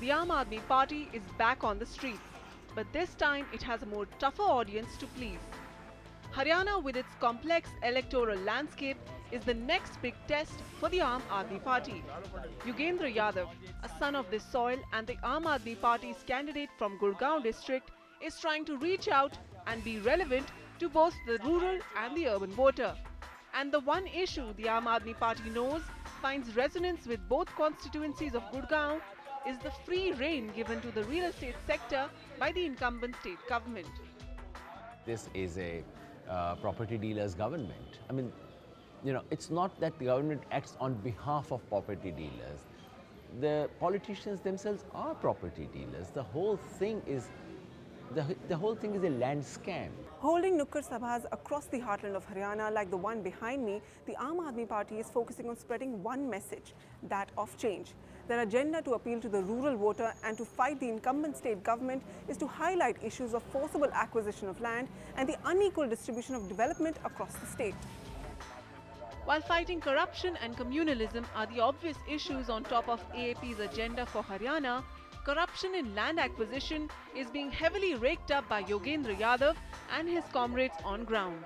the Aam Aadmi Party is back on the streets, but this time it has a more tougher audience to please. Haryana, with its complex electoral landscape, is the next big test for the Aam Aadmi Party. Yogendra Yadav, a son of this soil and the Aam Aadmi Party's candidate from Gurgaon district, is trying to reach out and be relevant to both the rural and the urban voter. And the one issue the Aam Aadmi Party knows finds resonance with both constituencies of Gurgaon is the free rein given to the real estate sector by the incumbent state government. This is a property dealers government. I mean, it's not that the government acts on behalf of property dealers. The politicians themselves are property dealers. The whole thing is a land scam. Holding Nukkad Sabhas across the heartland of Haryana, like the one behind me, the Aam Aadmi Party is focusing on spreading one message, that of change. Their agenda to appeal to the rural voter and to fight the incumbent state government is to highlight issues of forcible acquisition of land and the unequal distribution of development across the state. While fighting corruption and communalism are the obvious issues on top of AAP's agenda for Haryana, corruption in land acquisition is being heavily raked up by Yogendra Yadav and his comrades on ground.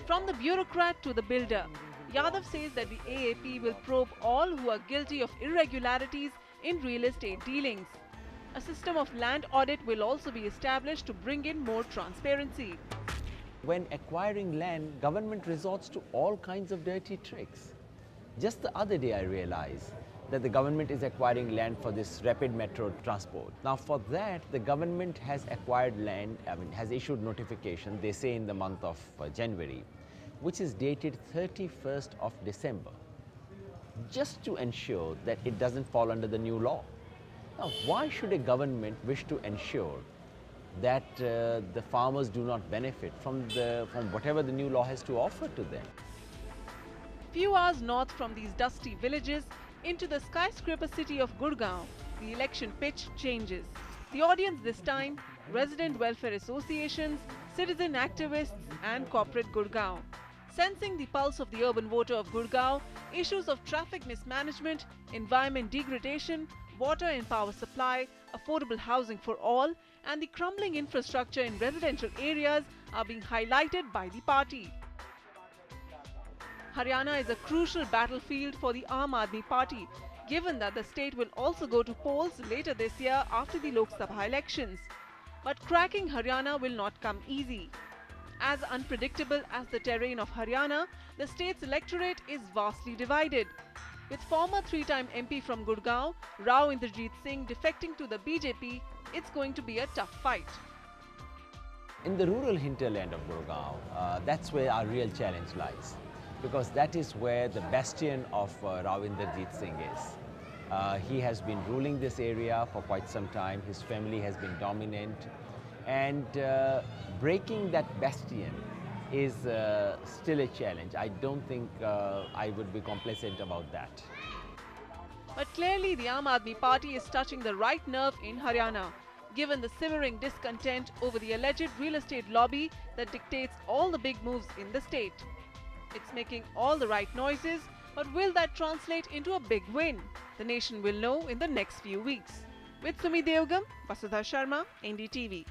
From the bureaucrat to the builder, Yadav says that the AAP will probe all who are guilty of irregularities in real estate dealings. A system of land audit will also be established to bring in more transparency. When acquiring land, government resorts to all kinds of dirty tricks. Just the other day I realized that the government is acquiring land for this rapid metro transport. Now for that, the government has acquired land, has issued notification, they say in the month of January, which is dated 31st of December, just to ensure that it doesn't fall under the new law. Now, why should a government wish to ensure that the farmers do not benefit from whatever the new law has to offer to them? Few hours north from these dusty villages, into the skyscraper city of Gurgaon, the election pitch changes. The audience this time, resident welfare associations, citizen activists and corporate Gurgaon. Sensing the pulse of the urban voter of Gurgaon, issues of traffic mismanagement, environment degradation, water and power supply, affordable housing for all, and the crumbling infrastructure in residential areas are being highlighted by the party. Haryana is a crucial battlefield for the Aam Aadmi Party, given that the state will also go to polls later this year after the Lok Sabha elections. But cracking Haryana will not come easy. As unpredictable as the terrain of Haryana, the state's electorate is vastly divided. With former three-time MP from Gurgaon, Rao Inderjeet Singh defecting to the BJP, it's going to be a tough fight. In the rural hinterland of Gurgaon, that's where our real challenge lies, because that is where the bastion of Rao Inderjeet Singh is. He has been ruling this area for quite some time. His family has been dominant, and breaking that bastion is still a challenge. I don't think I would be complacent about that. But clearly the Aam Aadmi Party is touching the right nerve in Haryana, given the simmering discontent over the alleged real estate lobby that dictates all the big moves in the state. It's making all the right noises, but will that translate into a big win? The nation will know in the next few weeks. With Sumi Devgam, Vasudha Sharma, NDTV.